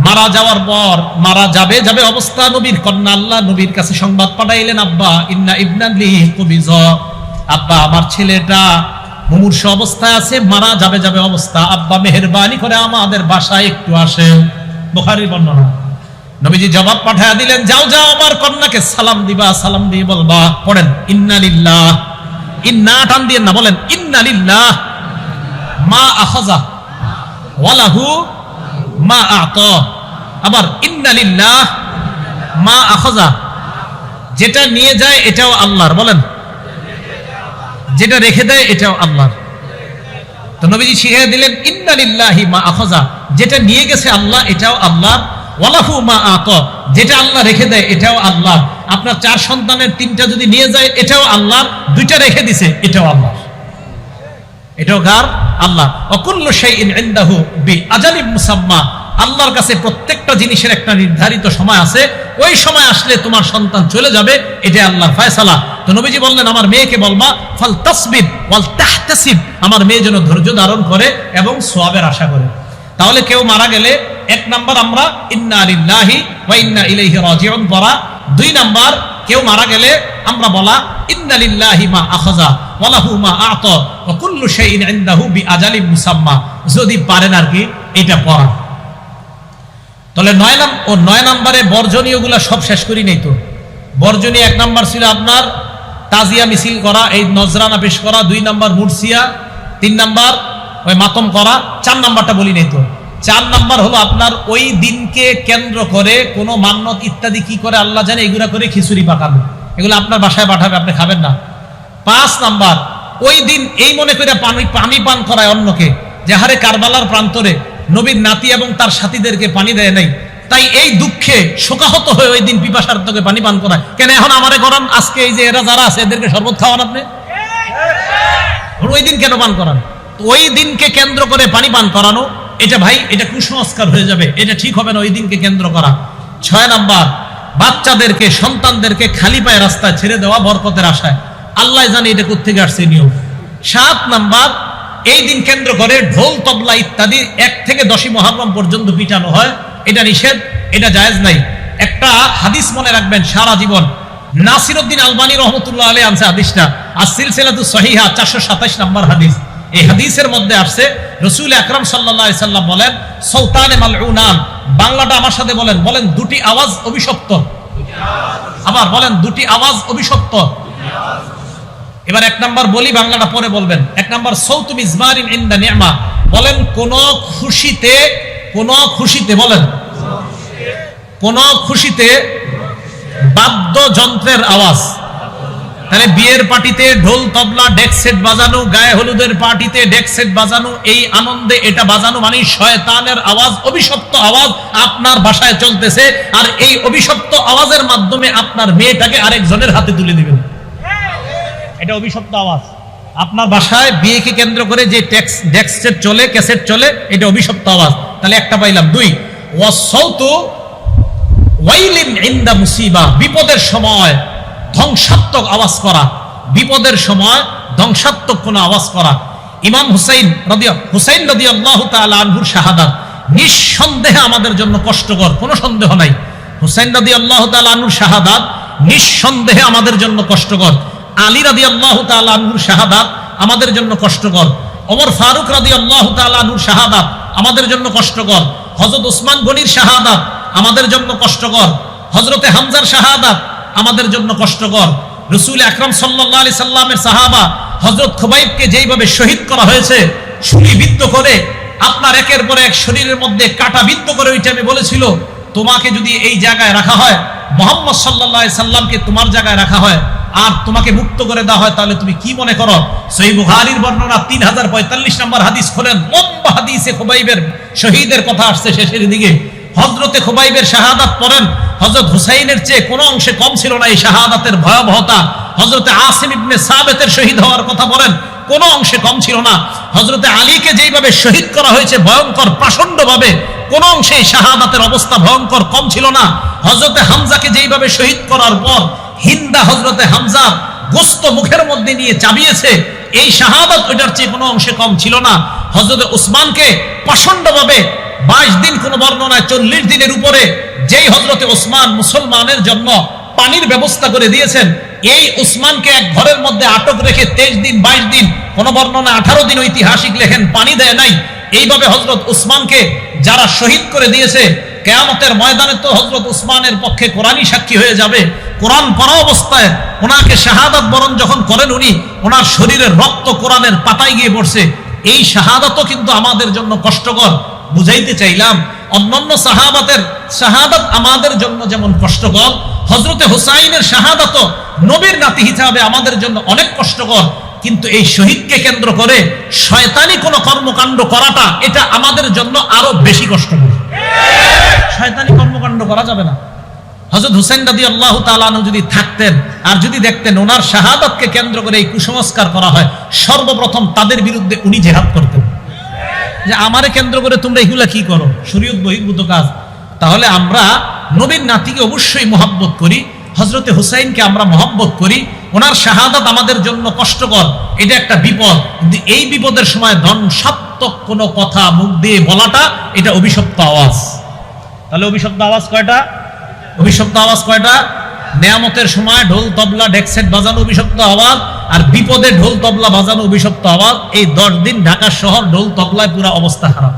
মারা যাওয়ার পর মারা যাবে যাবে অবস্থা নবীর কন্যা আল্লাহ নবীর কাছে সংবাদ পাঠাইলেন, আব্বা ইন্না ইবনান লি কুবিজ, আব্বা আমার ছেলেটা মুমূর্ষু অবস্থায় আছে, মারা যাবে যাবে অবস্থা, আব্বা মেহেরবানি করে আমাদের বাসায় একটু আসেন। বুখারীর বর্ণনা। নবীজি জবাব পাঠায়া দিলেন, যাও যাও আমার কন্যাকে সালাম দিবা, সালাম দিয়ে বলবা। পড়েন ইন্না লিল্লাহ, ইন্না টান দিয়ে না, বলেন ইন্না লিল্লাহ মা আখাযা ওয়া লাহু মা আ'তা। আবার ইন্না লিল্লাহ মা আখাযা, যেটা নিয়ে যায় এটাও আল্লাহর, বলেন যেটা রেখে দেয় এটাও আল্লাহর। তো নবীজি শিখিয়ে দিলেন ইন্না লিল্লাহি মা আখাযা, যেটা নিয়ে গেছে আল্লাহ এটাও আল্লাহ, ওয়া লাহু মা আ'তা, যেটা আল্লাহ রেখে দেয় এটাও আল্লাহ। আপনার 4 সন্তানের 3টা যদি নিয়ে যায় এটাও আল্লাহ, 2টা রেখে দিছে এটাও আল্লাহ, এটাও কার? আল্লাহ। ওয়া কুল্লু শাইইন ইনদাহু বিআজালিম মুসাম্মা, আল্লাহর কাছে প্রত্যেকটা জিনিসের একটা নির্ধারিত সময় আছে, ওই সময় আসলে তোমার সন্তান চলে যাবে, এটা আল্লাহর ফয়সালা। তো নবীজি বললেন আমার মেয়েকে বলবা ফাল তাসবির ওয়াল তাহতাসিব, আমার মেয়ে যেন ধৈর্য ধারণ করে এবং সওয়াবের আশা করে। তাহলে কেউ মারা গেলে 1 নাম্বার আমরা ইন্না লিল্লাহি ওয়া ইন্না ইলাইহি রাজিউন পড়া। 2 নাম্বার কেউ মারা গেলে আমরা বলা ইন্না লিল্লাহি মা আখাযা ওয়া লাহু মা আ'তা ওয়া কুল্লু শাইইন ইনদাহু বিআজালিম মুসাম্মা, যদি পারেন আর কি এটা পড়া। তাহলে 9 নম্বরে বর্জনীয়গুলা সব শেষ করি নেই। তো বর্জনীয় 1 নাম্বার ছিল আপনার তাজিয়া মিছিল করা, এই নজরানা পেশ করা। 2 নাম্বার মুরসিয়া। 3 নাম্বার ওই মাতম করা। 4 নাম্বারটা বলি নেই। তো 4 নাম্বার হলো আপনার ওই দিনকে কেন্দ্র করে কোন মান্নত ইত্যাদি কি করে আল্লাহ জানে, এগুলা করে খিচুড়ি পাকানো, এগুলো আপনার বাসায় পাঠাবে, আপনি খাবেন না। 5 নাম্বার ওই দিন এই মনে করে পানি পান করায় অন্যকে, যে হারে কারবালার প্রান্তরে নবীর নাতি এবং তার সাথীদেরকে পানি দেয় নাই, তাই এই দুঃখে শোকাহত হয়ে ওই দিন পিপাসার্থকে পানি পান করায়। কেন এখন আমারে করান, আজকে এই যে এরা যারা আছে এদেরকে শরবত খাওয়ান আপনি, ওই দিন কেন পান করান? ওই দিনকে কেন্দ্র করে পানি পান করানো, এটা ভাই এটা কুসংস্কার হয়ে যাবে, এটা ঠিক হবে না ওই দিনকে কেন্দ্র করা। 6 নাম্বার বাচ্চাদেরকে সন্তানদেরকে খালি পায়ে রাস্তায় ছেড়ে দেওয়া বরকতের আশায়, আল্লাহ জানে এটা কোত্থেকে আসছে নিয়ম। 7 নাম্বার এই দিন কেন্দ্র করে ঢোল তবলা ইত্যাদি 1 থেকে 10ই মুহররম পর্যন্ত পিটানো হয়, এটা নিষেধ, এটা জায়েজ নাই। একটা হাদিস মনে রাখবেন সারা জীবন, নাসিরউদ্দিন আলবানী রাহমাতুল্লাহ আলাইহি আনছে হাদিসটা, as-সিলসিলাতুস সহিহা 427 নম্বর হাদিস। এই হাদিসের মধ্যে আসছে রাসূল আকরাম সাল্লাল্লাহু আলাইহি সাল্লাম বলেন সাউতানে মালউনান, বাংলাটা আমার সাথে বলেন, বলেন 2টি আওয়াজ অভিশপ্ত। আবার বলেন 2টি আওয়াজ অভিশপ্ত। এবার 1 নাম্বার বলি, বাংলাটা পরে বলবেন। 1 নাম্বার সাউতু মিজমারিন ইনদা নি'মা, বলেন কোন খুশিতে বলেন কোন খুশিতে বাদ্যযন্ত্রের আওয়াজ। তাহলে বিয়ের পার্টিতে ঢোল তবলা ডেক সেট বাজানো, গায়ে হলুদের পার্টিতে ডেক সেট বাজানো, এই আনন্দে এটা বাজানো মানে শয়তানের আওয়াজ, অভিশপ্ত আওয়াজ আপনার বাসায় চলতেছে, আর এই অভিশপ্ত আওয়াজের মাধ্যমে আপনার মেয়েটাকে আরেকজনের হাতে তুলে দিবেন, এটা অভিশপ্ত আওয়াজ। আপনার বাসায় বিয়েকে কেন্দ্র করে যে ডেক সেট চলে, ক্যাসেট চলে, এটা অভিশপ্ত আওয়াজ। তাহলে একটা পাইলাম। 2 ওয়াসাউতু ওয়াইলিন ইনদা মুসিবা, বিপদের সময় ধ্বংসাত্মক আওয়াজ করা, বিপদের সময় ধ্বংসাত্মক কোন আওয়াজ করা। ইমাম হুসাইন রাদিয়াল্লাহু তাআলা আনহুর শাহাদাত নিঃসন্দেহে আমাদের জন্য কষ্টকর, কোনো সন্দেহ নাই। হুসাইন রাদিয়াল্লাহু তাআলা আনহুর শাহাদাত নিঃসন্দেহে আমাদের জন্য কষ্টকর। আলী রাদিয়াল্লাহু তাআলা আনহুর শাহাদাত আমাদের জন্য কষ্টকর। ওমর ফারুক রাদিয়াল্লাহু তাআলা আনহুর শাহাদাত আমাদের জন্য কষ্টকর। হযরত ওসমান গনির শাহাদাত আমাদের জন্য কষ্টকর। হযরতে হামজার শাহাদাত আমাদের জন্য কষ্টকর। রাসূল আকরাম সাল্লাল্লাহু আলাইহি সাল্লামের সাহাবা হযরত খুবাইবকে যেইভাবে শহীদ করা হয়েছে, ছুরিবিদ্ধ করে আপনার একের পর এক শরীরের মধ্যে কাটা বিদ্ধ করে, ওই টাইমে বলেছিল তোমাকে যদি এই জায়গায় রাখা হয়, মুহাম্মদ সাল্লাল্লাহু আলাইহি সাল্লামকে তোমার জায়গায় রাখা হয়, আর তোমাকে মুক্ত করে দেওয়া হয়, তাহলে তুমি কি মনে করো? সহিহ বুখারীর বর্ণনা 3045 নম্বর হাদিস খোলেন, লম্বা হাদিসে খুবাইবের শহীদের কথা আসছে শেষের দিকে। হযরতে খুবাইবের শাহাদাত পড়েন, হযরত হুসাইনের চেয়ে কোনো অংশে কম ছিল না এই শাহাদাতের ভয়াবহতা। হযরতে আসিম ইবনে সাবিতের শহীদ হওয়ার কথা বলেন, কোনো অংশে কম ছিল না। হযরতে আলীকে যেইভাবে শহীদ করা হয়েছে ভয়ঙ্কর প্রচন্ডভাবে, কোন অংশে শাহাদাতের অবস্থা ভয়ঙ্কর কম ছিল না। হযরতে হামজাকে যেইভাবে শহীদ করার পর হিন্দা হযরতে হামজা গোস্ত মুখের মধ্যে নিয়ে চাবিয়েছে, এই শাহাদাত ওটার চেয়ে কোনো অংশে কম ছিল না। হযরতে ওসমানকে প্রচন্ডভাবে 22 দিন, কোন বর্ণনায় 40 দিনের উপরে, যেই হযরতে ওসমান মুসলমানের জন্য পানির ব্যবস্থা করে দিয়েছেন। এই উসমানকে এক ঘরের মধ্যে আটক রেখে 23 দিন 22 দিন, কোন বর্ণনা 18 দিন ঐতিহাসিক লেখেন, পানি দেয় নাই। এইভাবে হযরত উসমানকে যারা শহীদ করে দিয়েছে, কিয়ামতের ময়দানে তো হযরত উসমানের পক্ষে কোরআনই সাক্ষী হয়ে যাবে। কোরআন পড়া অবস্থায় ওনাকে শাহাদাত বরণ যখন করেন উনি, ওনার শরীরের রক্ত কোরআনের পাতায় গিয়ে পড়ছে। এই শাহাদাতও কিন্তু আমাদের জন্য কষ্টকর। বুঝাইতে চাইলাম, অন্যান্য সাহাবাতের শাহাদাত আমাদের জন্য যেমন কষ্টকর, হযরতে হুসাইনের শাহাদাতও নবীর নাতি হিসাবে আমাদের জন্য অনেক কষ্টকর। কিন্তু এই শহীদকে কেন্দ্র করে শয়তানি কোন কর্মকাণ্ড করাটা, এটা আমাদের জন্য আরো বেশি কষ্টকর। শয়তানি কর্মকাণ্ড করা যাবে না। হযরত হুসাইন রাদিয়াল্লাহু তাআলা আনহু যদি থাকতেন আর যদি দেখতেন ওনার শাহাদাতকে কেন্দ্র করে এই কুসংস্কার করা হয়, সর্বপ্রথম তাদের বিরুদ্ধে উনি জিহাদ করতেন, যে আমারে কেন্দ্র করে তোমরা এগুলা কি করো, শরীয়ত বহির্ভূত কাজ। তাহলে আমরা নবীর নাতিকে অবশ্যই মহব্বত করি, হযরতে হুসাইনকে আমরা মহব্বত করি। ওনার শাহাদাত আমাদের জন্য কষ্টকর, এটা একটা বিপদ। কিন্তু এই বিপদের সময় ধ্বংসাত্মক কোনো কথা মুখ দিয়ে বলাটা, এটা অভিশপ্ত আওয়াজ। তাহলে অভিশপ্ত আওয়াজ কয়টা? অভিশপ্ত আওয়াজ কয়টা? নেয়ামতের সময় ঢোল তবলা ডেকসেট বাজানো অভিশপ্ত আওয়াজ, আর বিপদে ঢোল তবলা বাজানো অভিশপ্ত আওয়াজ। এই 10 দিন ঢাকা শহর ঢোল তবলায় পুরো অবস্থা খারাপ।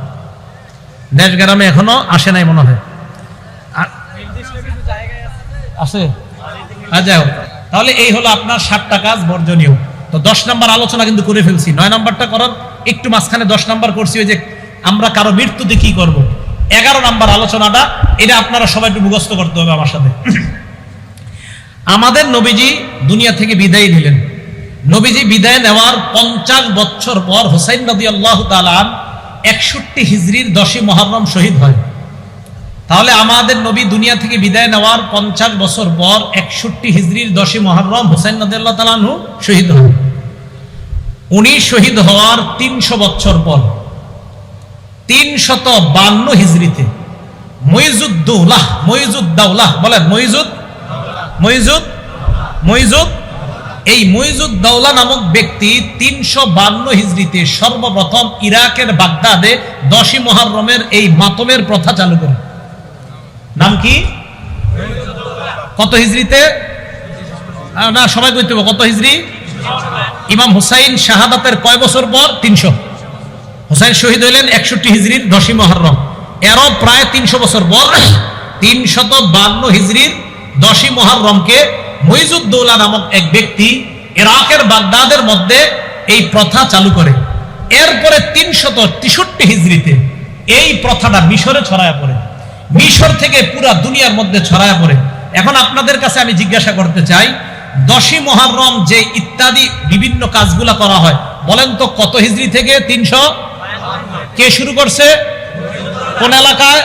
দেশ গ্রামে এখনো আসে নাই মনে হয়, আছে। যাই হোক, তাহলে এই হলো আপনার 7টা কাজ বর্জনীয়। তো 10 নম্বর আলোচনা কিন্তু করে ফেলছি। 9 নম্বরটা করার একটু মাঝখানে 10 নম্বর করছি, ওই যে আমরা কারো মৃত্যুতে কি করব। 11 নম্বর আলোচনাটা, এটা আপনারা সবাই একটু মুখস্থ করতে হবে আমার সাথে। আমাদের নবীজি দুনিয়া থেকে বিদায় নিলেন। নবীজি বিদায় নেওয়ার 50 বছর পর হুসাইন রাদিয়াল্লাহু তাআলা 61 হিজরির 10ই মুহররম শহীদ হয়। তাহলে আমাদের নবী দুনিয়া থেকে বিদায় নেওয়ার 50 বছর পর 61 হিজরির 10ই মুহররম হুসাইন রাদিয়াল্লাহু তাআলা আনহু শহীদ হন। উনি শহীদ হওয়ার 300 বছর পর 352 হিজরিতে মুইজুদ্দৌলাহ বলেন, এই মুইজুদ্দৌলা নামক ব্যক্তি 352 হিজরিতে সর্বপ্রথম ইরাকের বাগদাদে 10ই মুহররমের এই মাতমের প্রথা চালু করেন। নাম কি? কত হিজরিতে? না, সবাই কইতে হবে কত হিজরি। ইমাম হুসাইন শাহাদাতের কয় বছর পর? 300। হুসাইন শহীদ হইলেন 61 হিজরির 10ই মুহররম, এরও প্রায় 300 বছর পর 352 হিজরির 10ই মুহররমকে মুইজুদ্দৌলা নামক এক ব্যক্তি ইরাকের বাগদাদের মধ্যে এই প্রথা চালু করে। এরপরে 363 হিজরিতে এই প্রথাটা মিশরে ছড়ায় পড়ে, মিশর থেকে পুরা দুনিয়ার মধ্যে ছড়ায় পড়ে। এখন আপনাদের কাছে আমি জিজ্ঞাসা করতে চাই, 10ই মুহররম যে ইত্যাদি বিভিন্ন কাজগুলা করা হয়, বলেন তো কত হিজরি থেকে? 300। কে শুরু করছে? কোন এলাকায়?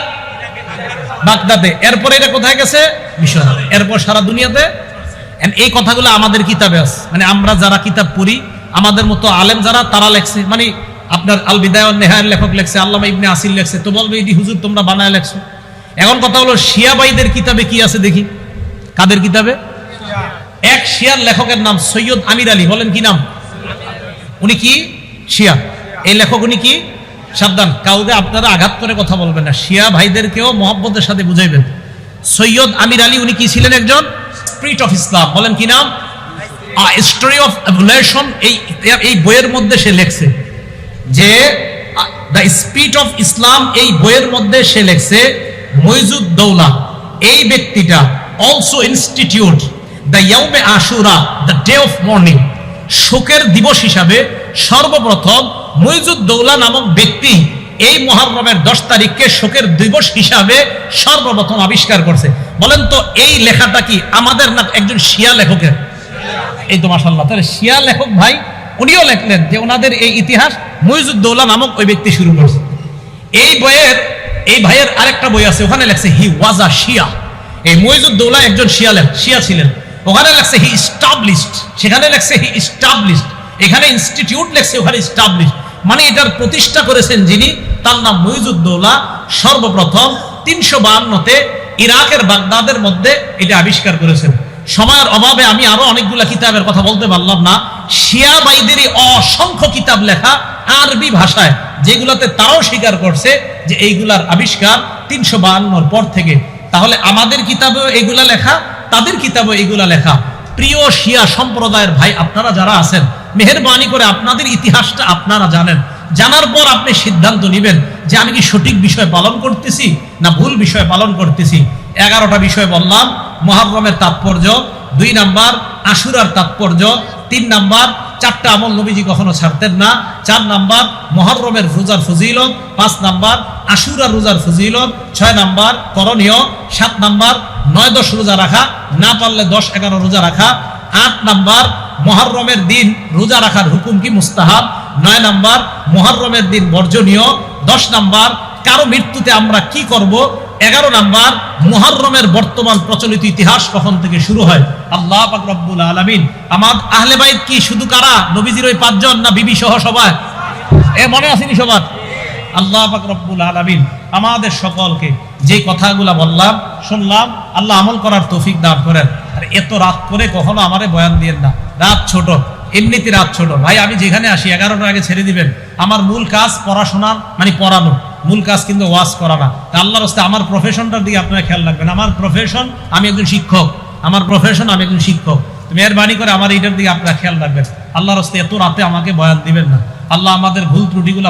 বাগদাদে। এরপরে এটা কোথায় গেছে? মিশর। এরপর সারা দুনিয়াতে। এই কথাগুলো আমাদের কিতাবে আছে, মানে আমরা যারা কিতাব পড়ি, আমাদের মতো আলেম যারা, তারা লেখছে। মানে আপনার আল বিদায়া ওয়ান নিহায়ার লেখক লেখছে, আল্লামা ইবনে আসির লেখছে, তো বলবে এটি হুজুর তোমরা বানায় লেখছো। এখন কথা হলো শিয়া ভাইদের কিতাবে কি আছে দেখি। কাদের কিতাবে? এক শিয়ার লেখকের নাম সৈয়দ আমির আলী। বলেন কি নাম? উনি কি শিয়া? এই লেখক উনি কি? সাবধান, কাউকে আপনারা আঘাত করে কথা বলবেন না, শিয়া ভাইদেরকেও মহব্বতের সাথে বুঝাইবেন। সৈয়দ আমির আলী উনি কি ছিলেন? একজন স্পিরিট অফ ইসলাম। বলেন কি নাম? Story of evolution. এই বইয়ের মধ্যে সে লেখছে যে দ্য স্পিরিট অফ ইসলাম, এই বইয়ের মধ্যে সে লেখছে মুইজুদ্দৌলা এই ব্যক্তিটা also institute the Yaume Ashura, the day of mourning, শোকের দিবস হিসাবে সর্বপ্রথম মুইজুদ্দৌলা নামক ব্যক্তি এই মুহররমের 10 তারিখকে শোকের দিবস হিসাবে সর্বপ্রথম আবিষ্কার করছে। বলেন তো এই লেখাটা কি আমাদের না একজন শিয়া লেখকের? এই তো মাশাআল্লাহ, তাহলে শিয়া লেখক ভাই উনিও লেখলেন যে ওনাদের এই ইতিহাস মুইজুদ্দৌলা নামক ওই ব্যক্তি শুরু করছে। এই ভাইয়ের আরেকটা বই আছে, ওখানে লেখছে হি ওয়াজ আ শিয়া। এই মুইজুদ্দৌলা একজন শিয়া ছিলেন। ওখানে লেখছে হি ইস্টাবলিশড, সেখানে লেখছে হি ইস্টাবলিশড, এখানে ইনস্টিটিউট লেখছে, ওখানে ইস্টাবলিশড। মানে এটার প্রতিষ্ঠা করেছেন যিনি, তার নাম মুইজুদ্দৌলা। সর্বপ্রথম 352তে ইরাকের বাগদাদের মধ্যে এটা আবিষ্কার করেছেন। সময়ের অভাবে আমি আরো অনেকগুলা কিতাবের কথা বলতে পারলাম না। শিয়া ভাইদেরই অসংখ্য কিতাব লেখা আরবি ভাষায়, যেগুলাতে তারাও স্বীকার করছে যে এইগুলার আবিষ্কার 352 পর থেকে। তাহলে আমাদের কিতাবেও এগুলা লেখা, তাদের কিতাবে এগুলা লেখা। প্রিয় শিয়া সম্প্রদায়ের ভাই আপনারা যারা আছেন, মেহেরবানি করে আপনাদের ইতিহাসটা আপনারা জানেন। জানার পর আপনি সিদ্ধান্ত নেবেন যে আমি কি সঠিক বিষয় পালন করতেছি না ভুল বিষয় পালন করতেছি। 11টা বিষয় বললাম। মুহররমের তাৎপর্য, 2 নাম্বার আশুরার তাৎপর্য, 3 নাম্বার 4টা আমল নবীজি কখনো ছাড়তেন না, 4 নাম্বার মুহররমের রোজার ফজিলত, 5 নাম্বার আশুরার রোজার ফজিলত, 6 নাম্বার করণীয়, 7 নাম্বার 9-10 রোজা রাখা, না পারলে 10-11 রোজা রাখা, 8 নাম্বার মুহররমের দিন রোজা রাখার হুকুম কি মুস্তাহাব, 9 নাম্বার মুহররমের দিন বর্জনীয়, 10 নাম্বার কারো মৃত্যুতে আমরা কি করব, 11 নাম্বার মুহররমের বর্তমান প্রচলিত ইতিহাস কখন থেকে শুরু হয়। আল্লাহ পাক রব্বুল আলামিন আমার আহলে বাইত কি শুধু কারা নবীজির ওই 5 জন না বিবি সহ সবাই? মনে আসেনি সবার? আল্লাহ পাক রব্বুল আলামিন আমাদের সকলকে যে কথাগুলা বললাম শুনলাম আল্লাহ আমল করার তৌফিক দান করেন। আর এত রাত করে কখনো আমারে বয়ান দিয়েন না, রাত ছোট, এমনিতে রাত ছোট ভাই। আমি যেখানে আসি 11টার আগে ছেড়ে দিবেন। আমার মূল কাজ পড়াশোনা মানে পড়ানো, মূল কাজ কিন্তু ওয়াজ করা না। আল্লাহর রাস্তায় আমার প্রফেশনটার দিকে আপনারা খেয়াল রাখবেন। আমার প্রফেশন আমি একজন শিক্ষক, আমার প্রফেশন আমি একজন শিক্ষক। মেহেরবানি করে আমার এইটার দিকে আপনারা খেয়াল রাখবেন। আল্লাহর রাস্তায় এত রাতে আমাকে বয়ান দিবেন না। আল্লাহ আমাদের ভুল ত্রুটিগুলো